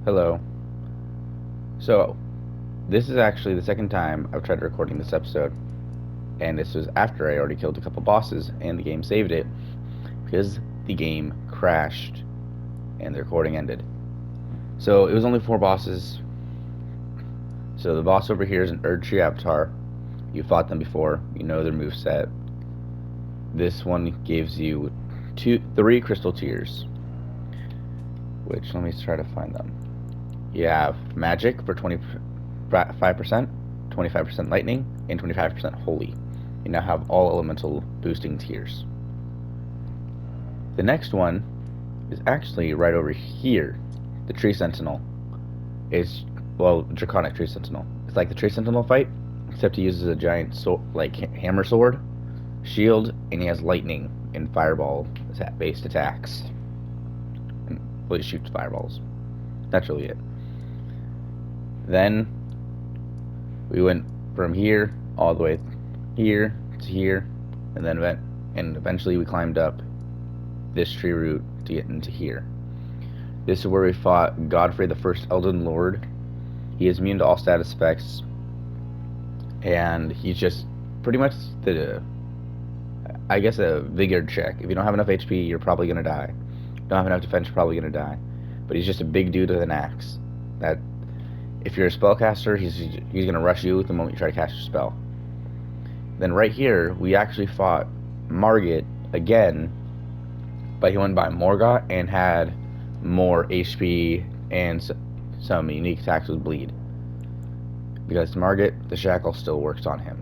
Hello. So, this is actually the second time I've tried recording this episode, and this was after I already killed a couple bosses, and the game saved it, because the game crashed, and the recording ended. So, it was only 4 bosses. So, the boss over here is an Erdtree Avatar. You fought them before, you know their moveset. This one gives you 3 Crystal Tears, which, let me try to find them. You have Magic for 25%, 25% Lightning, and 25% Holy. You now have all elemental boosting tiers. The next one is actually right over here. The Tree Sentinel is, well, Draconic Tree Sentinel. It's like the Tree Sentinel fight, except he uses a giant hammer sword, shield, and he has lightning and fireball based attacks. Well, he shoots fireballs. That's really it. Then we went from here all the way here to here, and then eventually we climbed up this tree route to get into here. This is where we fought Godfrey, the first Elden Lord. He is immune to all status effects, and he's just pretty much a vigor check. If you don't have enough HP, you're probably gonna die. Don't have enough defense, you're probably gonna die. But he's just a big dude with an axe. That, if you're a spellcaster, he's gonna rush you the moment you try to cast your spell. Then right here, we actually fought Margit again, but he went by Morgott and had more HP and some unique attacks with bleed. Because Margit, the shackle still works on him.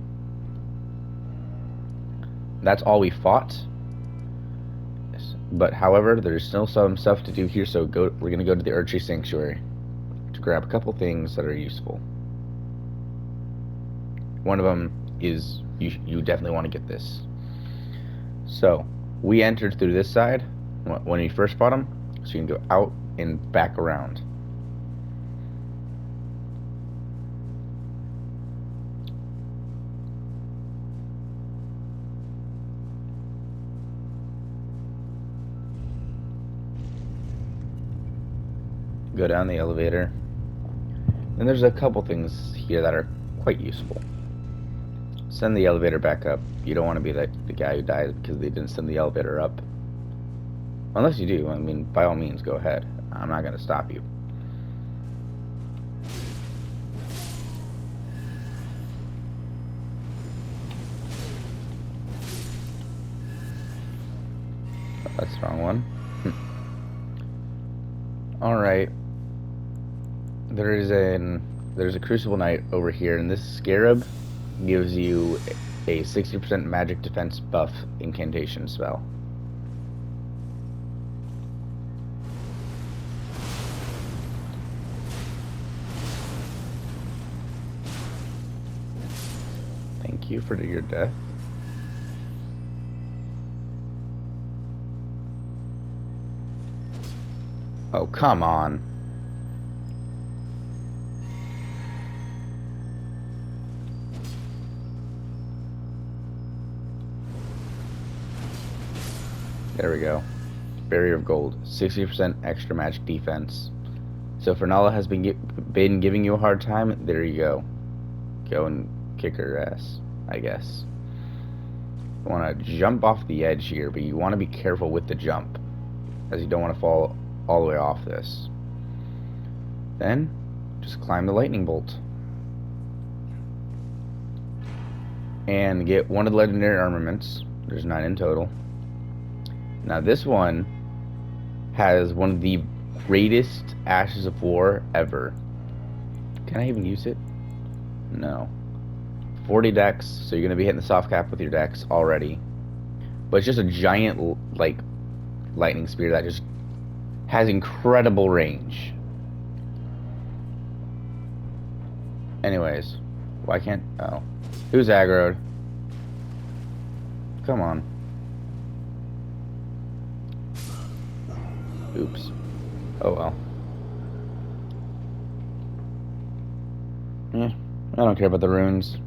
That's all we fought. But however, there's still some stuff to do here, so we're gonna go to the Erdtree Sanctuary to grab a couple things that are useful. One of them is you definitely want to get this. So we entered through this side when we first fought him, so you can go out and back around. Go down the elevator. And there's a couple things here that are quite useful. Send the elevator back up. You don't want to be the guy who dies because they didn't send the elevator up. Unless you do. I mean, by all means, go ahead. I'm not going to stop you. Oh, that's the wrong one. Alright. There's a Crucible Knight over here, and this Scarab gives you a 60% magic defense buff incantation spell. Thank you for your death. Oh, come on. There we go. Barrier of Gold. 60% extra magic defense. So Fernala has been giving you a hard time. There you go. Go and kick her ass, I guess. You want to jump off the edge here, but you want to be careful with the jump, as you don't want to fall all the way off this. Then, just climb the lightning bolt. And get one of the legendary armaments. There's 9 in total. Now this one has one of the greatest Ashes of War ever. Can I even use it? No. 40 dex, so you're going to be hitting the soft cap with your dex already. But it's just a giant, like, lightning spear that just has incredible range. Anyways, why can't... Oh. Who's aggroed? Come on. Oops. Oh well. I don't care about the runes.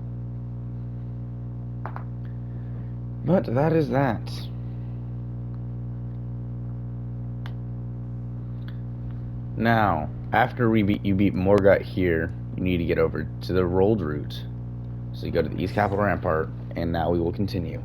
But that is that. Now, after you beat Morgot here, you need to get over to the rolled route. So you go to the East Capital Rampart, and now we will continue.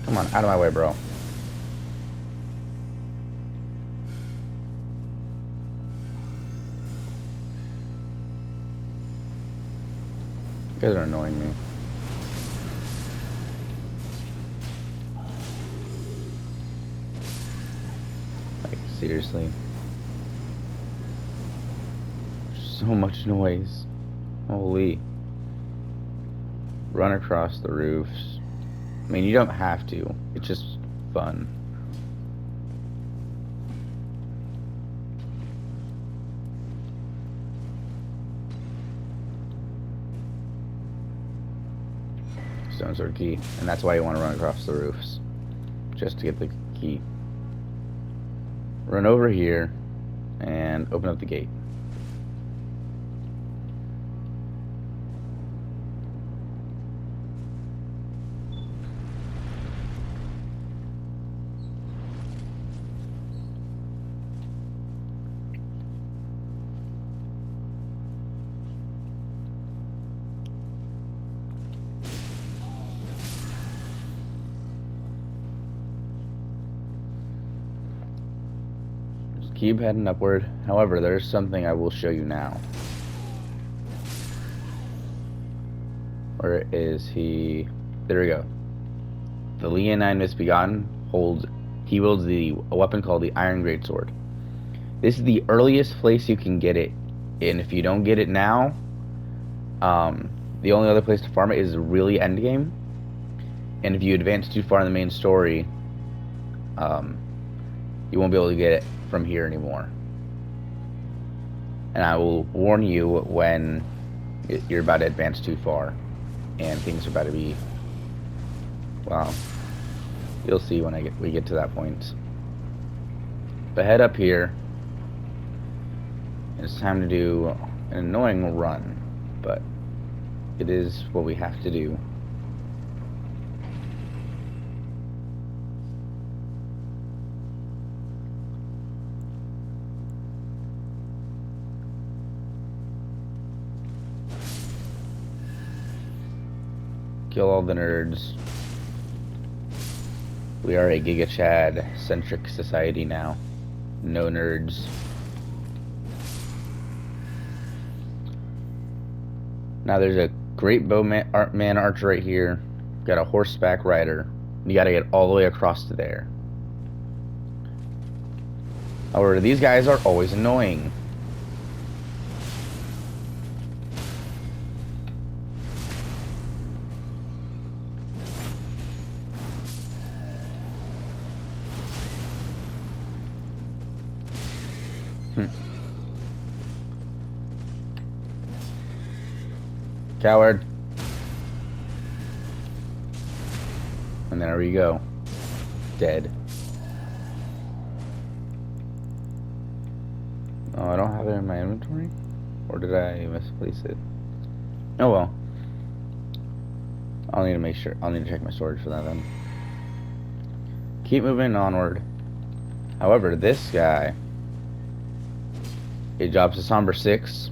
Come on, out of my way, bro. You guys are annoying me. Like, seriously. So much noise. Holy. Run across the roofs. I mean, you don't have to. It's just fun. Stone sword key. And that's why you want to run across the roofs. Just to get the key. Run over here and open up the gate. Keep heading upward. However, there's something I will show you now. Where is he? There we go. The Leonine Misbegotten wields a weapon called the Iron Greatsword. This is the earliest place you can get it, and if you don't get it now, the only other place to farm it is really endgame. And if you advance too far in the main story, you won't be able to get it from here anymore. And I will warn you when you're about to advance too far and things are about to be, well, you'll see when we get to that point. But head up here. It's time to do an annoying run, but it is what we have to do. Kill all the nerds. We are a Giga Chad centric society now. No nerds. Now there's a great bowman archer right here. Got a horseback rider. You gotta get all the way across to there. However, these guys are always annoying. Coward. And there we go. Dead. Oh, I don't have it in my inventory? Or did I misplace it? Oh well. I'll need to make sure. I'll need to check my storage for that then. Keep moving onward. However, this guy, it drops to Somber 6.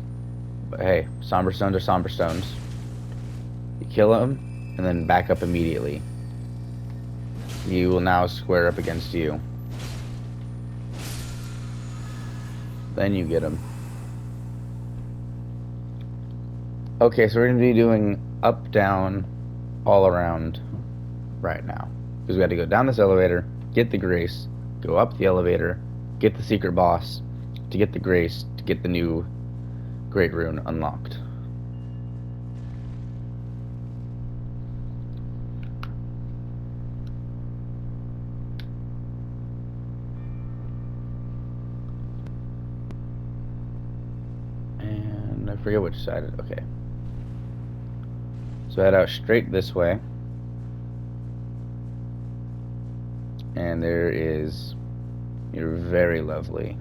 But hey, Somber Stones are Somber Stones. You kill him, and then back up immediately. He will now square up against you. Then you get him. Okay, so we're going to be doing up, down, all around right now. Because we got to go down this elevator, get the Grace, go up the elevator, get the secret boss, to get the Grace, to get the new Great Rune unlocked. And I forget which side. Okay. So head out straight this way. And there is your very lovely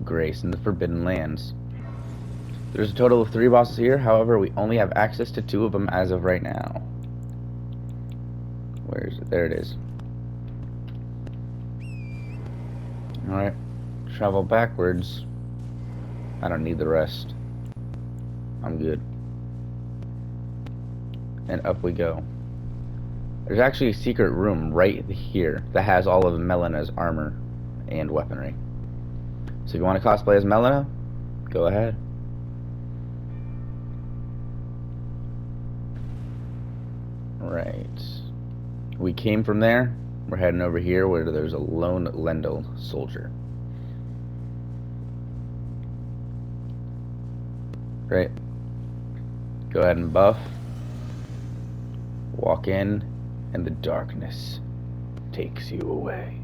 Grace in the Forbidden Lands. There's a total of 3 bosses here, however, we only have access to 2 of them as of right now. Where is it? There it is. Alright, travel backwards. I don't need the rest. I'm good. And up we go. There's actually a secret room right here that has all of Melena's armor and weaponry. So if you want to cosplay as Melena, go ahead. Right. We came from there. We're heading over here where there's a lone Lendl soldier. Right. Go ahead and buff. Walk in, and the darkness takes you away.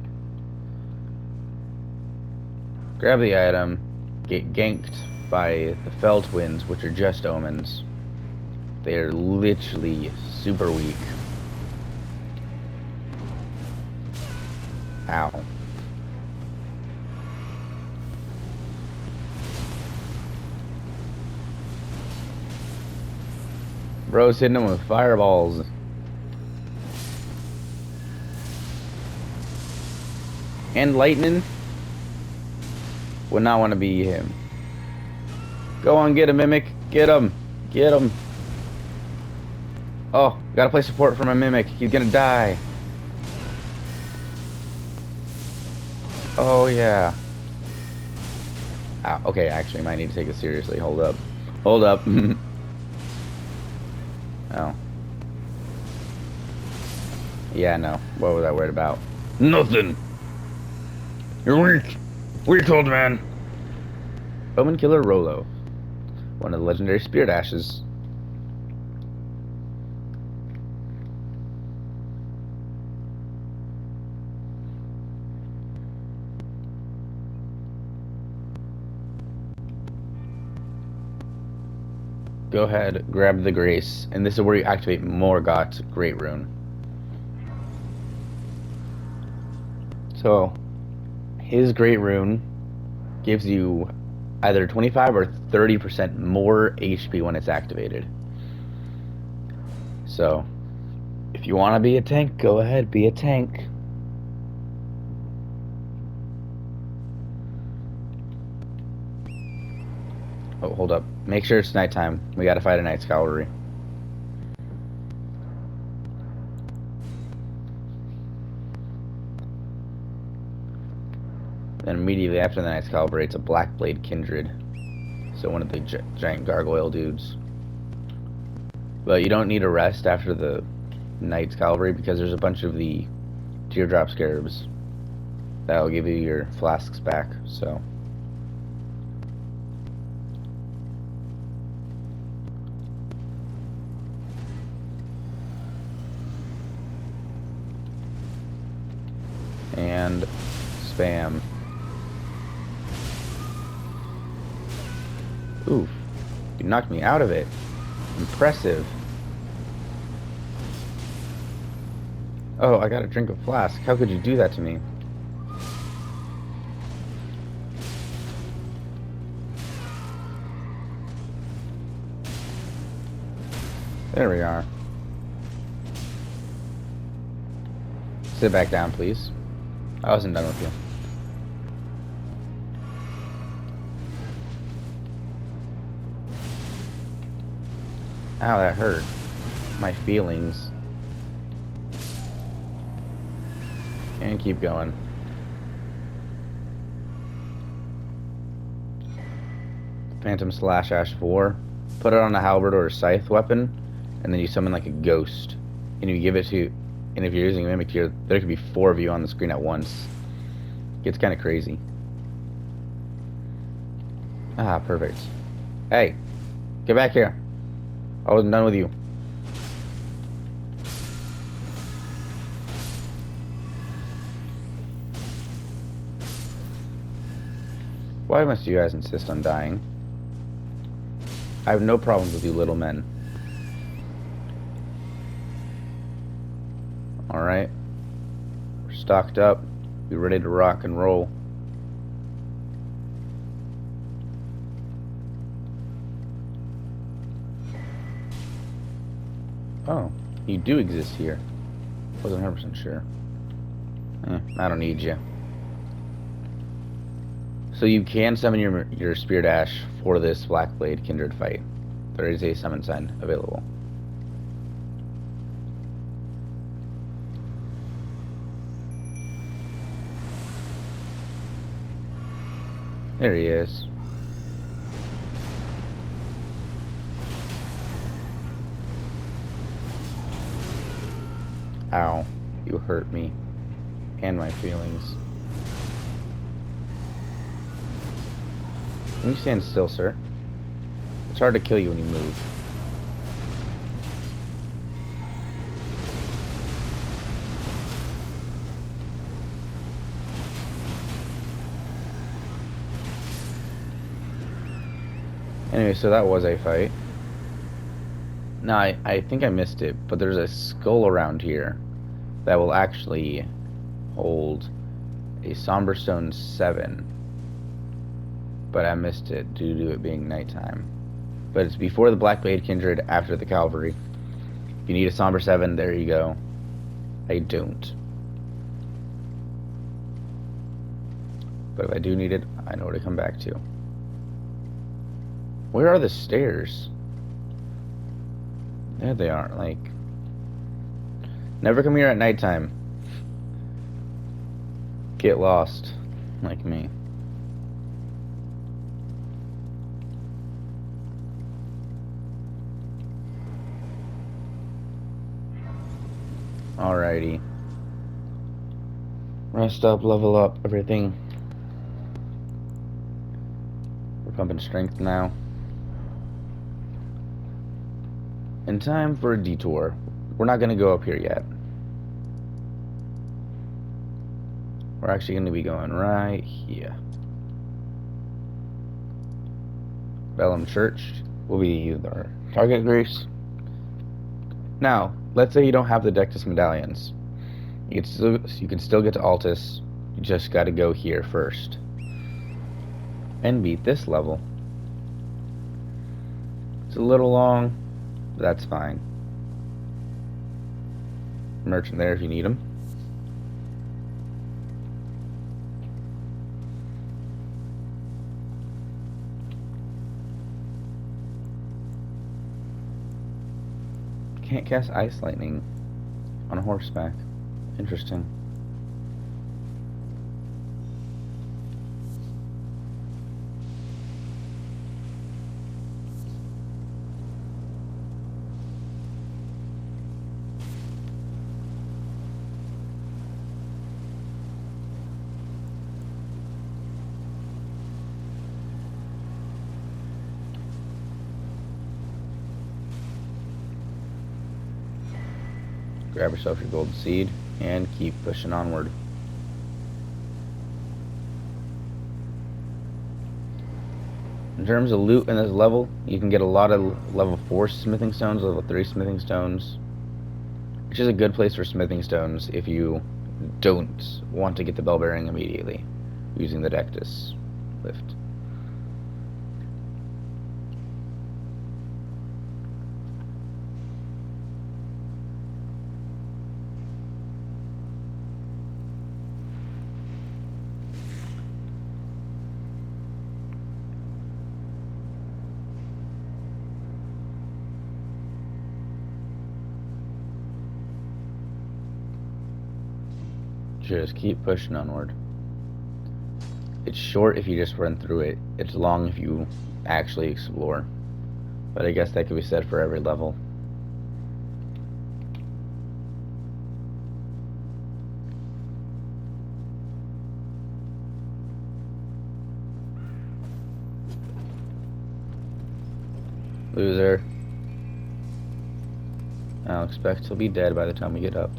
Grab the item, get ganked by the Fell Twins, which are just omens. They are literally super weak. Ow. Bro's hitting him with fireballs. And lightning. Would not want to be him. Go on, get him, Mimic. Get him. Get him. Oh, gotta play support for my Mimic. He's gonna die. Oh, yeah. Ow, okay, actually, I might need to take it seriously. Hold up. Hold up. Oh. Yeah, no. What was I worried about? Nothing. You're weak. Weak, old man. Omen Killer Rolo. One of the legendary Spirit Ashes. Go ahead, grab the Grace, and this is where you activate Morgott's Great Rune. So, his Great Rune gives you either 25 or 30% more HP when it's activated. So, if you want to be a tank, go ahead, be a tank. Oh, hold up. Make sure it's nighttime. We gotta fight a Knight's Cavalry. Then immediately after the Knight's Cavalry, it's a Blackblade Kindred. So one of the giant gargoyle dudes. But you don't need a rest after the Knight's Cavalry because there's a bunch of the Teardrop Scarabs that'll give you your flasks back, so. And spam. Oof. You knocked me out of it. Impressive. Oh, I got a drink of flask. How could you do that to me? There we are. Sit back down, please. I wasn't done with you. Ow, that hurt. My feelings. And keep going. Phantom Slash Ash 4. Put it on a halberd or a scythe weapon, and then you summon like a ghost. And you give it to... And if you're using a Mimic here, there could be 4 of you on the screen at once. Gets kind of crazy. Ah, perfect. Hey, get back here. I wasn't done with you. Why must you guys insist on dying? I have no problems with you little men. Alright. We're stocked up. We're ready to rock and roll. Oh, you do exist here. Wasn't 100% sure. I don't need you. So you can summon your Spirit Ash for this Blackblade Kindred fight. There is a summon sign available. There he is. Ow, you hurt me and my feelings. Can you stand still, sir? It's hard to kill you when you move. Anyway, so that was a fight. Now, I think I missed it, but there's a skull around here that will actually hold a Somberstone 7. But I missed it due to it being nighttime. But it's before the Blackblade Kindred, after the Cavalry. If you need a Somber 7, there you go. I don't. But if I do need it, I know where to come back to. Where are the stairs? There they are, like... Never come here at nighttime. Get lost, like me. Alrighty. Rest up, level up, everything. We're pumping strength now. And time for a detour. We're not going to go up here yet. We're actually going to be going right here. Bellum Church will be our target grace. Now, let's say you don't have the Dectus medallions. You can still get to Altus. You just got to go here first. And beat this level. It's a little long. That's fine. Merchant there if you need them. Can't cast Ice Lightning on a horseback. Interesting. Grab yourself your golden seed and keep pushing onward. In terms of loot in this level, you can get a lot of level 4 smithing stones, level 3 smithing stones, which is a good place for smithing stones if you don't want to get the bell bearing immediately using the Dectus lift. Just keep pushing onward. It's short if you just run through it. It's long if you actually explore. But I guess that could be said for every level. Loser. I'll expect he'll be dead by the time we get up.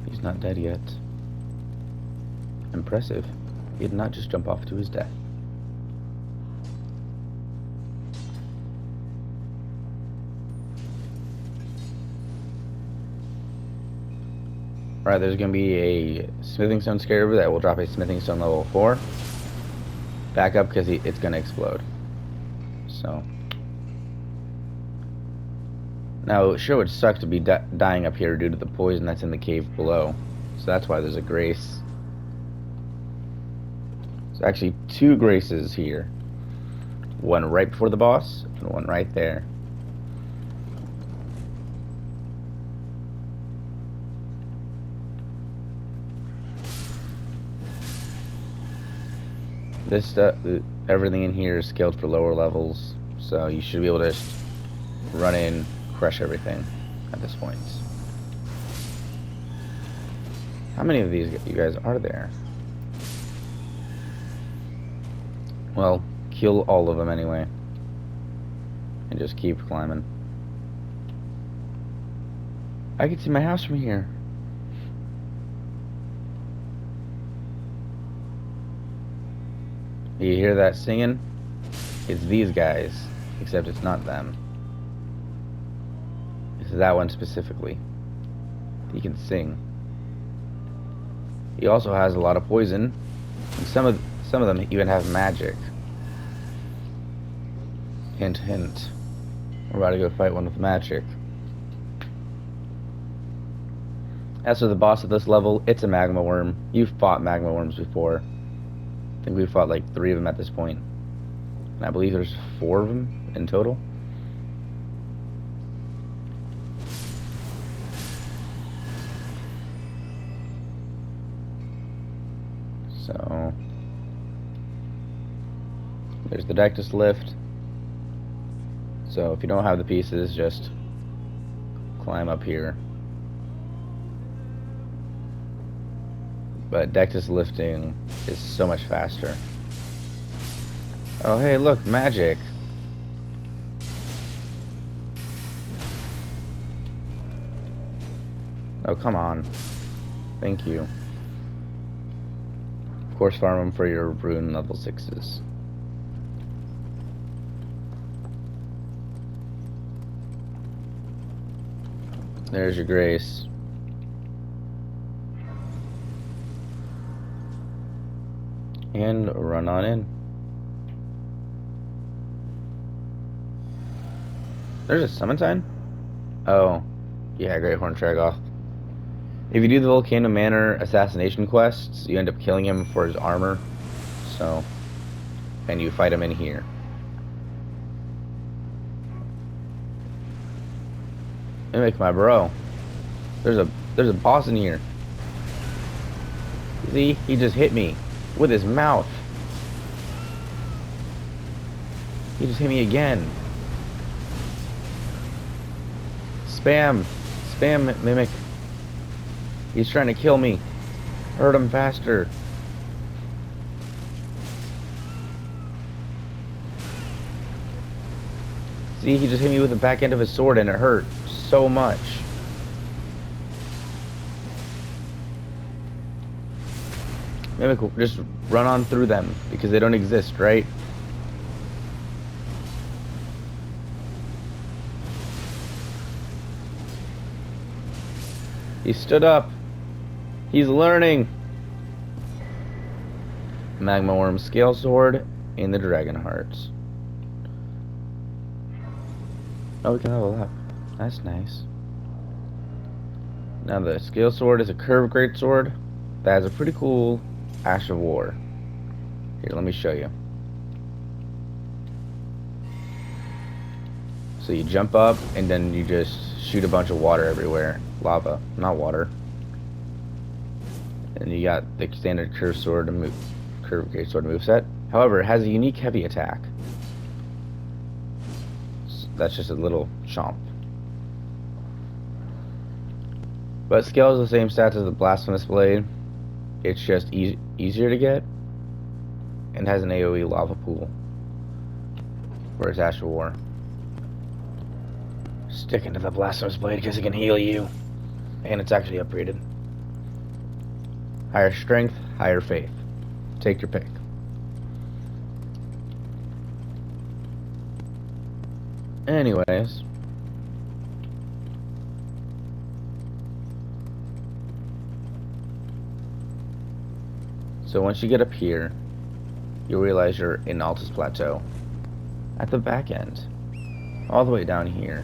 He's not dead yet. Impressive. He did not just jump off to his death. Alright, there's going to be a smithing stone scarab that will drop a smithing stone level 4. Back up because it's going to explode. So. Now, it sure would suck to be dying up here due to the poison that's in the cave below. So that's why there's a grace. There's actually 2 graces here. One right before the boss, and one right there. This stuff, everything in here is scaled for lower levels, so you should be able to just run in, crush everything at this point. How many of these you guys are there? Well, kill all of them anyway. And just keep climbing. I can see my house from here. You hear that singing? It's these guys, except it's not them. It's that one specifically. He can sing. He also has a lot of poison, and some of them even have magic. Hint, hint. We're about to go fight one with magic. As for the boss of this level, it's a magma worm. You've fought magma worms before. I think we've fought like 3 of them at this point. And I believe there's 4 of them in total. So there's the Dectus lift. So if you don't have the pieces, just climb up here. But Dectus lifting is so much faster. Oh hey, look, magic. Oh, come on. Thank you. Of course, farm them for your rune level 6s. There's your grace. And run on in. There's a summon sign? Oh. Yeah, Great Horn Tragoth. If you do the Volcano Manor assassination quests, you end up killing him for his armor. So, and you fight him in here. Mimic, my bro. There's a boss in here. See, he just hit me with his mouth. He just hit me again. Spam, Mimic. He's trying to kill me. Hurt him faster. See, he just hit me with the back end of his sword and it hurt so much. Mimic, just run on through them because they don't exist, right? He stood up. He's learning. Magma Worm Scale Sword and the Dragon Hearts. Oh, we can level up. That's nice. Now the Scale Sword is a curved greatsword that has a pretty cool Ash of War. Here, let me show you. So you jump up and then you just shoot a bunch of water everywhere. Lava, not water. And you got the standard curved greatsword moveset. However, it has a unique heavy attack. That's just a little chomp. But scale is the same stats as the Blasphemous Blade. It's just easier to get. And has an AoE lava pool. Whereas Ash of War. Sticking to the Blasphemous Blade because it can heal you. And it's actually upgraded. Higher strength, higher faith. Take your pick. Anyways. So once you get up here, you'll realize you're in Altus Plateau. At the back end. All the way down here.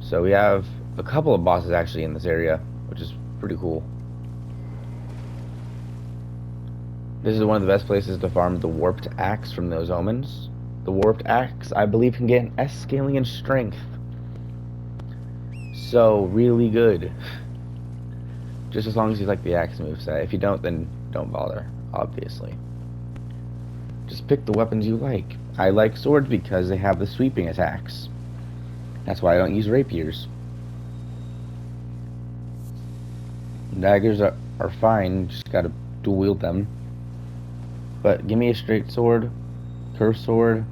So we have a couple of bosses actually in this area, which is pretty cool. This is one of the best places to farm the Warped Axe from those omens. The Warped Axe, I believe, can get an S scaling in strength. So, really good. Just as long as you like the axe moveset. If you don't, then don't bother, obviously. Just pick the weapons you like. I like swords because they have the sweeping attacks. That's why I don't use rapiers. Daggers are fine, just gotta dual wield them. But give me a straight sword, curved sword,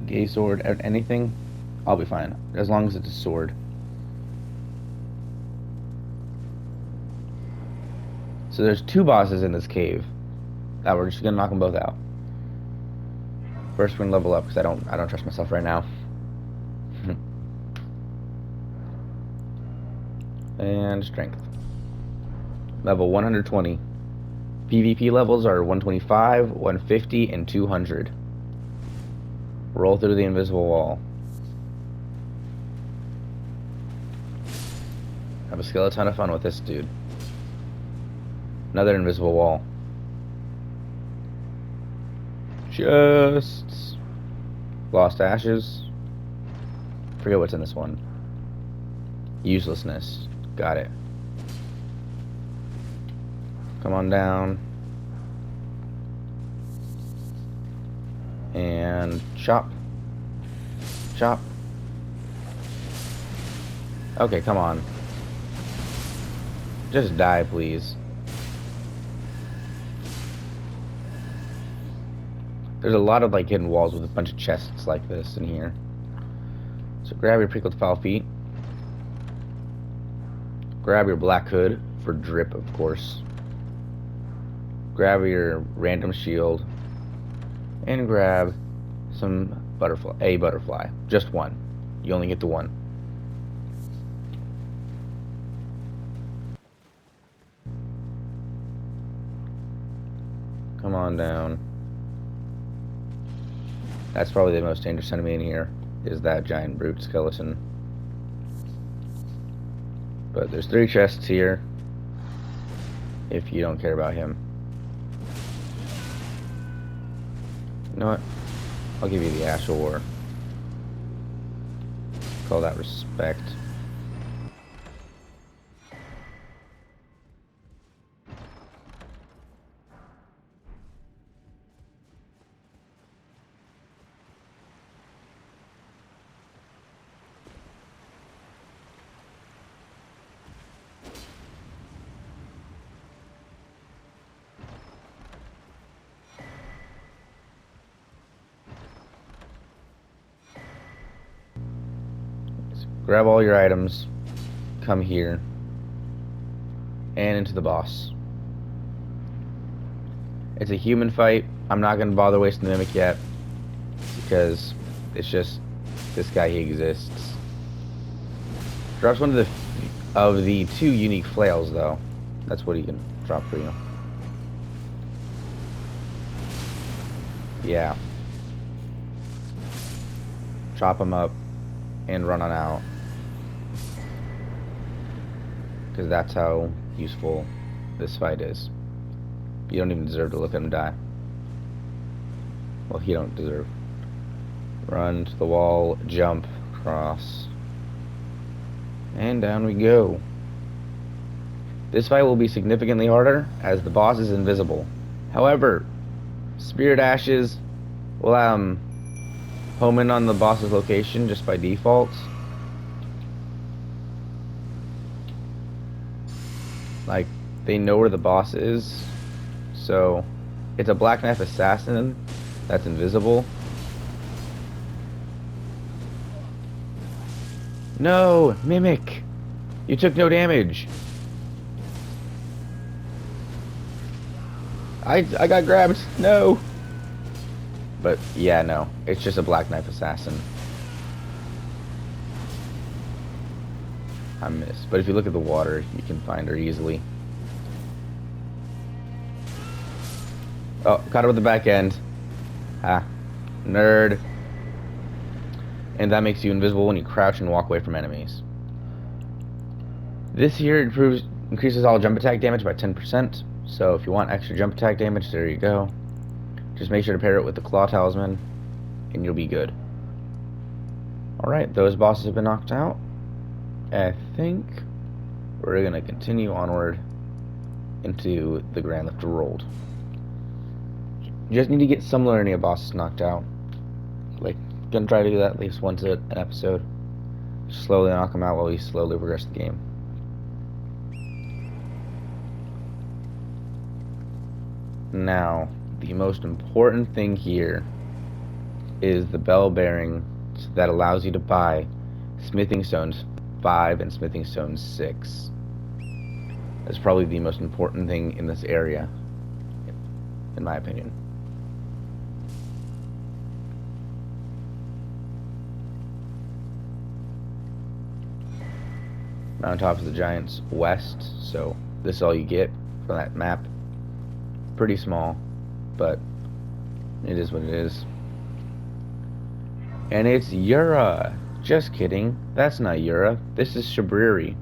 gay sword, anything, I'll be fine. As long as it's a sword. So there's two bosses in this cave that we're just gonna knock them both out. First we're gonna level up because I don't trust myself right now. And strength. Level 120. PvP levels are 125, 150, and 200. Roll through the invisible wall. Have a skeleton of fun with this dude. Another invisible wall. Chests. Lost ashes. Forget what's in this one. Uselessness. Got it. Come on down. And chop. Chop. Okay, come on. Just die, please. There's a lot of like hidden walls with a bunch of chests like this in here. So grab your prickled foul feet. Grab your black hood for drip, of course. Grab your random shield. And grab some a butterfly. Just one. You only get the one. Come on down. That's probably the most dangerous enemy in here, is that giant brute skeleton. But there's 3 chests here, if you don't care about him. You know what? I'll give you the Ash Ore. Call that respect. Grab all your items, come here, and into the boss. It's a human fight. I'm not going to bother wasting the Mimic yet, because it's just this guy, he exists. Drops one of the 2 unique flails, though. That's what he can drop for you. Yeah. Chop him up and run on out. Because that's how useful this fight is. You don't even deserve to look at him die. Well, he don't deserve. Run to the wall, jump, cross. And down we go. This fight will be significantly harder, as the boss is invisible. However, Spirit Ashes will home in on the boss's location just by default. Like, they know where the boss is. So, it's a Black Knife Assassin that's invisible. No! Mimic! You took no damage! I got grabbed! No! But, yeah, no. It's just a Black Knife Assassin. I missed. But if you look at the water, you can find her easily. Oh, caught it with the back end. Ah, nerd. And that makes you invisible when you crouch and walk away from enemies. This here increases all jump attack damage by 10%. So if you want extra jump attack damage, there you go. Just make sure to pair it with the Claw Talisman, and you'll be good. Alright, those bosses have been knocked out. I think we're going to continue onward into the Grand Lift Rolled. You just need to get some Liurnia bosses knocked out. Like, gonna try to do that at least once an episode. Just slowly knock them out while we slowly progress the game. Now, the most important thing here is the bell bearing that allows you to buy Smithing Stones 5 and Smithing Stones 6. That's probably the most important thing in this area, in my opinion. Mountain Top of the Giants west, so this is all you get from that map. Pretty small, but it is what it is. And it's Yura. Just kidding. That's not Yura. This is Shabriri.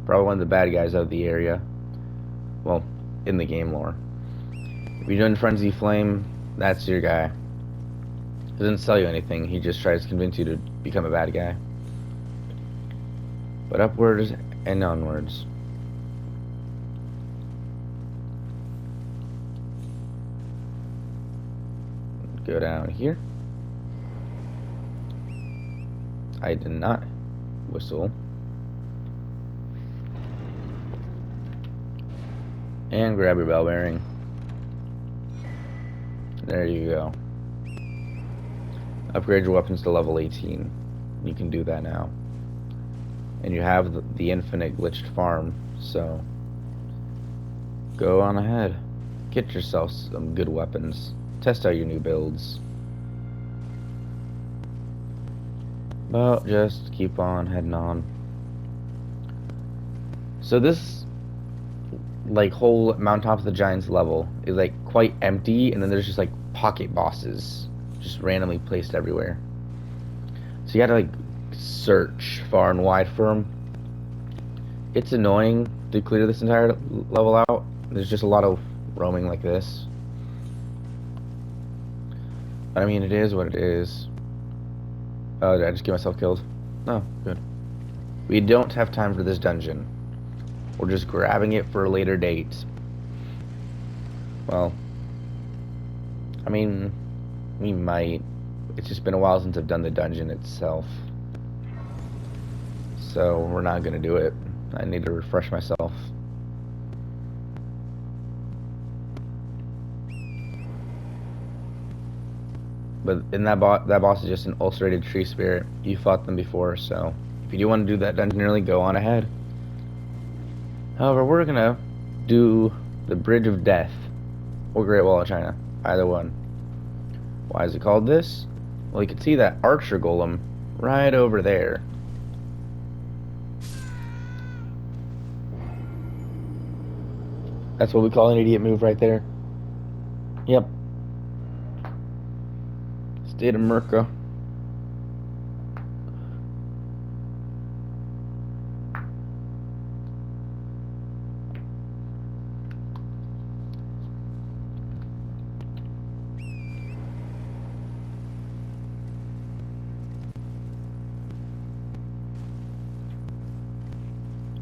Probably one of the bad guys out of the area. Well, in the game lore. If you're doing Frenzy Flame, that's your guy. Doesn't sell you anything. He just tries to convince you to become a bad guy. But upwards and onwards. Go down here. I did not whistle. And grab your bell bearing. There you go. Upgrade your weapons to level 18. You can do that now. And you have the infinite glitched farm, so go on ahead. Get yourself some good weapons. Test out your new builds. But just keep on heading on. So this like whole Mount Top of the Giants level is like quite empty, and then there's just like pocket bosses just randomly placed everywhere. So you gotta like search far and wide for them. It's annoying to clear this entire level out. There's just a lot of roaming like this. But I mean, it is what it is. Oh, did I just get myself killed? Oh, good. We don't have time for this dungeon. We're just grabbing it for a later date. Well, I mean, we might. It's just been a while since I've done the dungeon itself. So we're not gonna do it. I need to refresh myself. But in that boss is just an ulcerated tree spirit. You fought them before, so if you do want to do that dungeon early, go on ahead. However, we're gonna do the Bridge of Death or Great Wall of China. Either one. Why is it called this? Well, you can see that archer golem right over there. That's what we call an idiot move right there. Yep. State of Merca.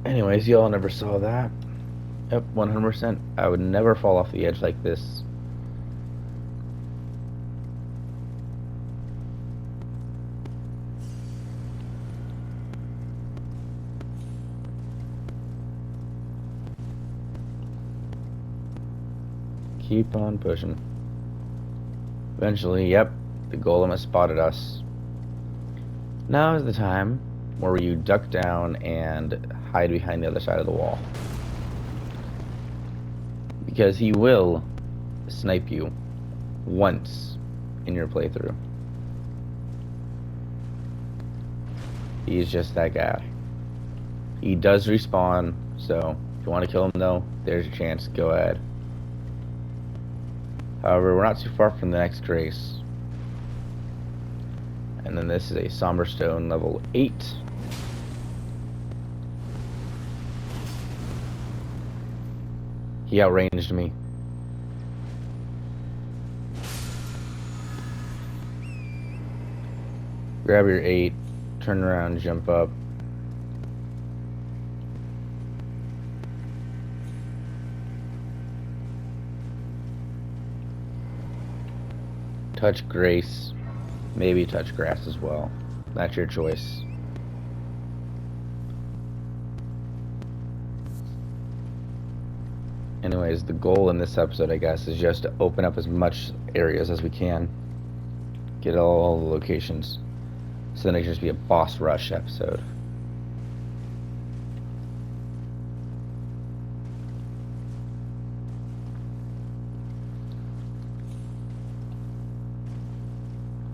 Anyways, y'all never saw that. Yep, 100%. I would never fall off the edge like this. Keep on pushing. Eventually, yep, the golem has spotted us. Now is the time where you duck down and hide behind the other side of the wall. Because he will snipe you once in your playthrough. He's just that guy. He does respawn, so if you want to kill him though, there's your chance. Go ahead. However, we're not too far from the next race. And then this is a Somber Stone level 8. He outranged me. Grab your 8, turn around, jump up. Touch Grace. Maybe touch grass as well. That's your choice. Anyways, the goal in this episode, I guess, is just to open up as much areas as we can. Get all the locations. So then it can just be a boss rush episode.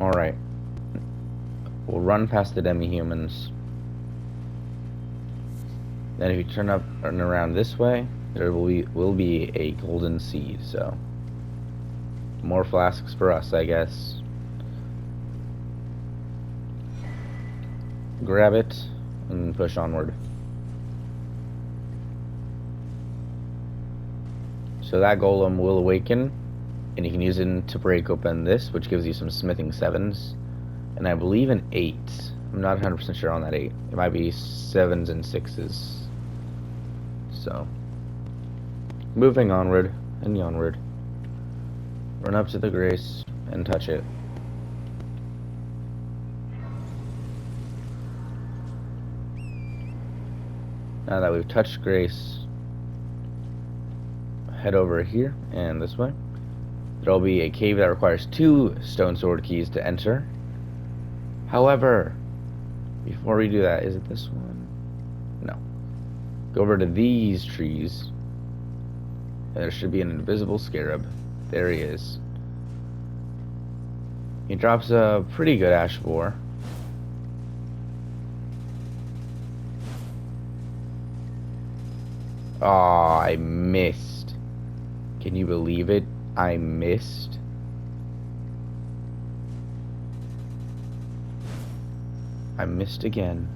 Alright. We'll run past the demi-humans. Then if you turn up and around this way, there will be a golden seed, so more flasks for us, I guess. Grab it and push onward. So that golem will awaken, and you can use it to break open this, which gives you some smithing 7s, and I believe an 8. I'm not 100% sure on that 8. It might be 7s and 6s. So, moving onward and onward. Run up to the Grace and touch it. Now that we've touched Grace, head over here and this way. There'll be a cave that requires 2 stone sword keys to enter. However, before we do that, is it this one? No. Go over to these trees, and there should be an invisible scarab. There he is. He drops a pretty good ash boar. Aw, I missed. Can you believe it? I missed. I missed again.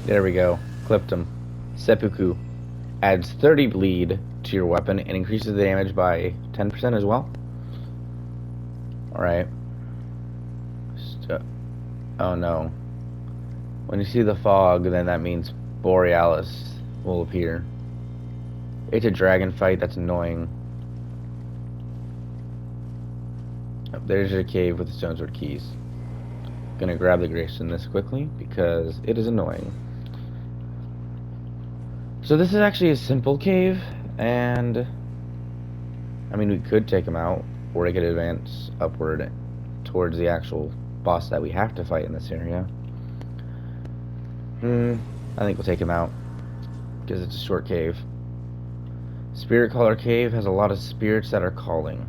There we go. Clipped him. Seppuku. Adds 30 bleed to your weapon and increases the damage by 10% as well. Alright. Oh no. When you see the fog, then that means Borealis will appear. It's a dragon fight, that's annoying. Oh, there's your cave with the stone sword keys. Gonna grab the grace in this quickly because it is annoying. So this is actually a simple cave, and I mean, we could take him out, or we could advance upward towards the actual boss that we have to fight in this area. I think we'll take him out because it's a short cave. Spirit Caller Cave has a lot of spirits that are calling.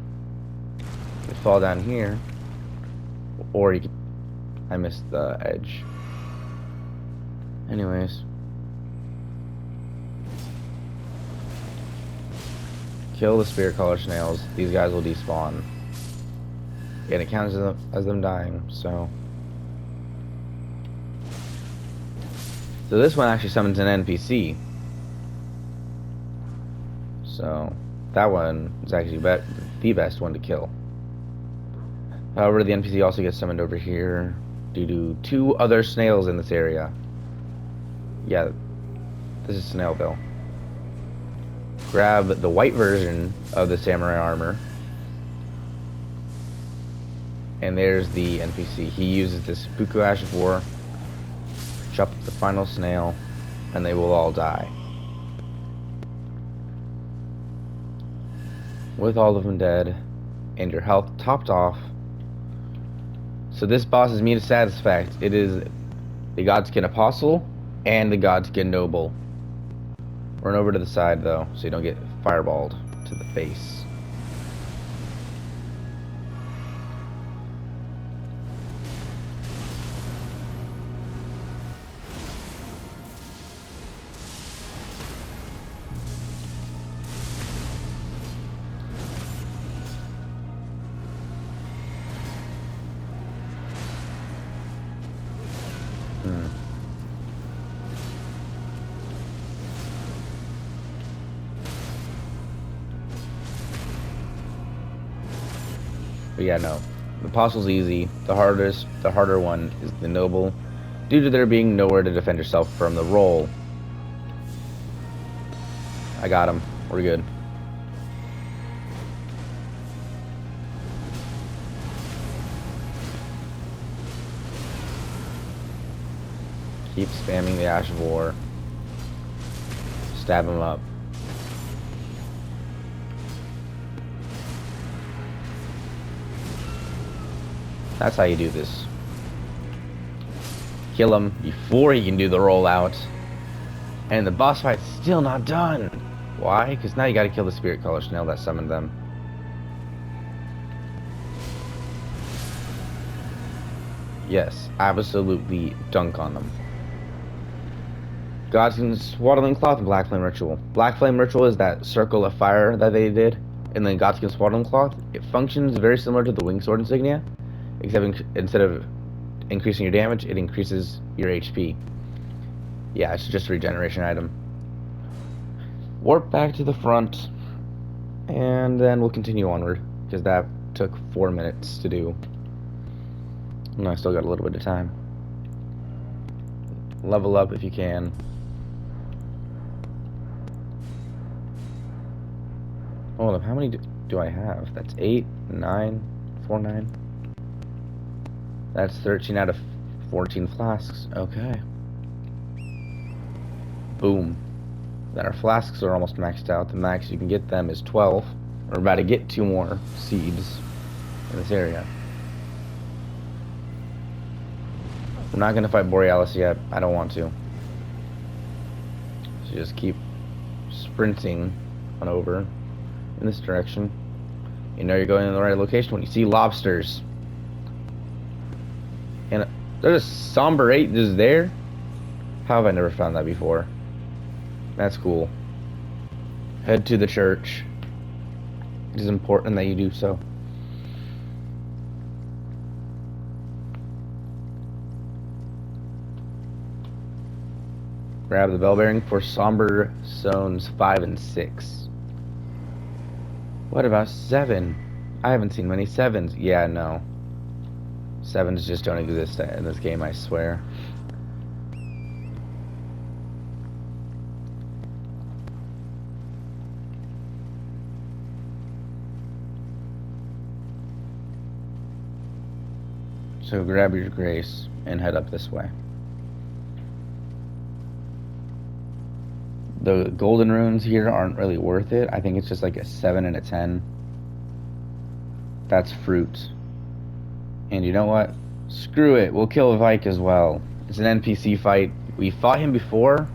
You fall down here, or you could... I missed the edge. Anyways. Kill the Spirit Caller snails. These guys will despawn. And it counts as them dying, so... So this one actually summons an NPC. So, that one is actually the best one to kill. However, the NPC also gets summoned over here due to 2 other snails in this area. Yeah, this is Snailville. Grab the white version of the samurai armor. And there's the NPC. He uses the Seppuku Ash of War, chop up the final snail, and they will all die. With all of them dead, and your health topped off. So this boss is me to satisfact. It is the Godskin Apostle and the Godskin Noble. Run over to the side, though, so you don't get fireballed to the face. But yeah, no. The Apostle's easy. The harder one is the Noble, due to there being nowhere to defend yourself from the roll. I got him. We're good. Keep spamming the Ash of War. Stab him up. That's how you do this. Kill him before he can do the rollout. And the boss fight's still not done. Why? Because now you gotta kill the Spirit Color Snail that summoned them. Yes, absolutely dunk on them. Godskin Swaddling Cloth and Black Flame Ritual. Black Flame Ritual is that circle of fire that they did. And then Godskin Swaddling Cloth, it functions very similar to the Winged Sword Insignia. Except instead of increasing your damage, it increases your HP. Yeah, it's just a regeneration item. Warp back to the front, and then we'll continue onward, because that took 4 minutes to do. And I still got a little bit of time. Level up if you can. Hold up, how many do I have? That's 8, 9, 4, 9. That's 13 out of 14 flasks. Okay. Boom. Then our flasks are almost maxed out. The max you can get them is 12. We're about to get 2 more seeds in this area. I'm not going to fight Borealis yet. I don't want to. So just keep sprinting on over in this direction. You know you're going in the right location when you see lobsters. And there's a Somber 8 just there? How have I never found that before? That's cool. Head to the church. It is important that you do so. Grab the bell bearing for Somber Zones 5 and 6. What about 7? I haven't seen many 7s. Yeah, no. 7s just don't exist in this game, I swear. So grab your grace and head up this way. The golden runes here aren't really worth it. I think it's just like a 7 and a 10. That's fruit. And you know what? Screw it. We'll kill Vike as well. It's an NPC fight. We fought him before.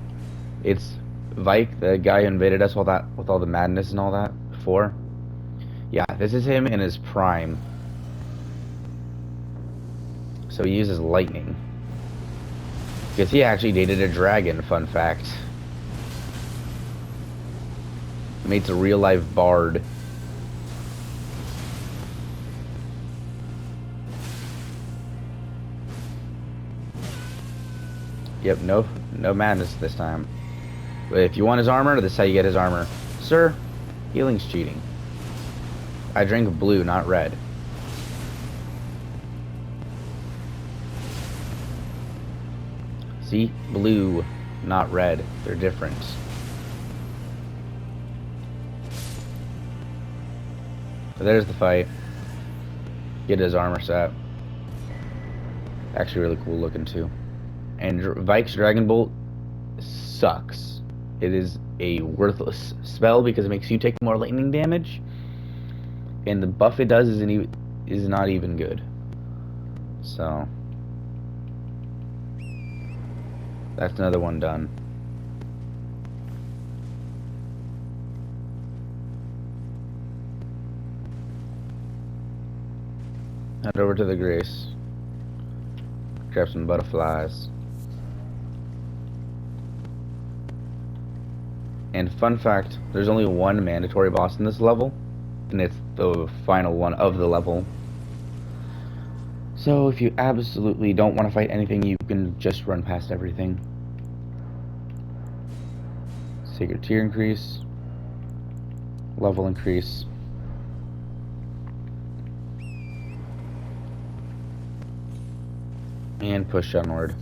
It's Vike, the guy who invaded us with all the madness and all that before. Yeah, this is him in his prime. So he uses lightning. Because he actually dated a dragon, fun fact. Mate's a real-life bard. Yep, no madness this time. But if you want his armor, this is how you get his armor. Sir, healing's cheating. I drink blue, not red. See? Blue, not red. They're different. But there's the fight. Get his armor set. Actually really cool looking too. And Vike's Dragon Bolt sucks. It is a worthless spell because it makes you take more lightning damage. And the buff it does is not even good. So that's another one done. Head over to the Grace. Grab some butterflies. And fun fact, there's only one mandatory boss in this level, and it's the final one of the level. So if you absolutely don't want to fight anything, you can just run past everything. Sacred tier increase. Level increase. And push onward.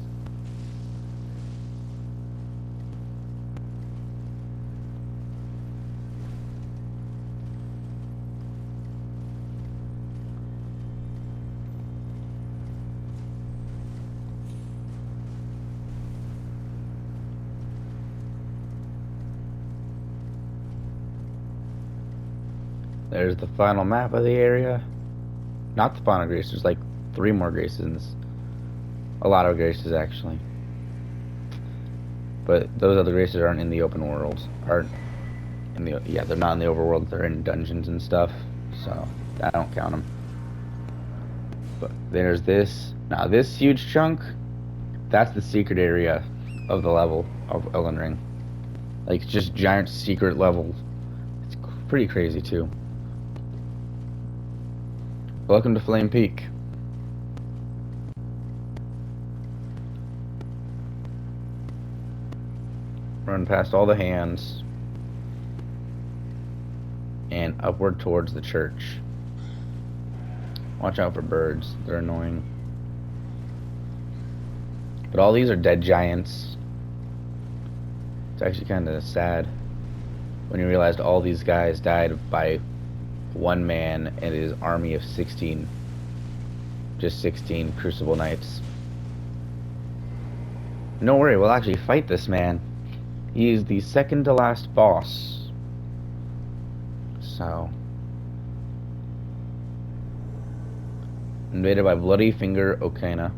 There's the final map of the area. Not the final Grace, there's like 3 more Graces. A lot of Graces, actually. But those other Graces aren't in the open world. Yeah, they're not in the overworld, they're in dungeons and stuff. So, I don't count them. But there's this. Now, this huge chunk, that's the secret area of the level of Elden Ring. Like, just giant secret level. It's pretty crazy, too. Welcome to Flame Peak. Run past all the hands and upward towards the church. Watch out for birds, they're annoying. But all these are dead giants. It's actually kind of sad when you realize all these guys died by one man and his army of 16. Just 16 Crucible Knights. Don't worry, we'll actually fight this man. He is the second to last boss. So. Invaded by Bloody Finger Okana.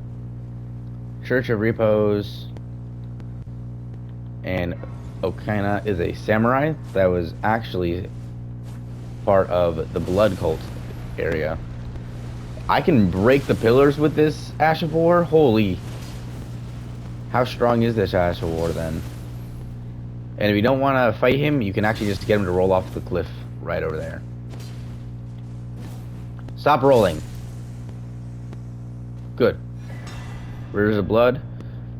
Church of Repose. And Okana is a samurai that was actually part of the Blood Cult area. I can break the pillars with this Ash of War? Holy. How strong is this Ash of War then? And if you don't want to fight him, you can actually just get him to roll off the cliff right over there. Stop rolling. Good. Rivers of Blood,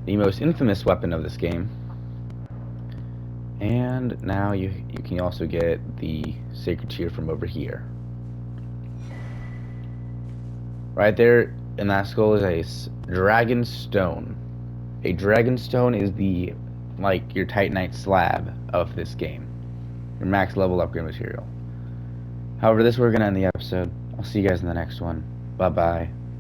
the most infamous weapon of this game. And now you can also get the Sacred Tear from over here. Right there in that skull is a Dragon Stone. A Dragon Stone is the, like, your Titanite slab of this game. Your max level upgrade material. However, this is where we're going to end the episode. I'll see you guys in the next one. Bye-bye.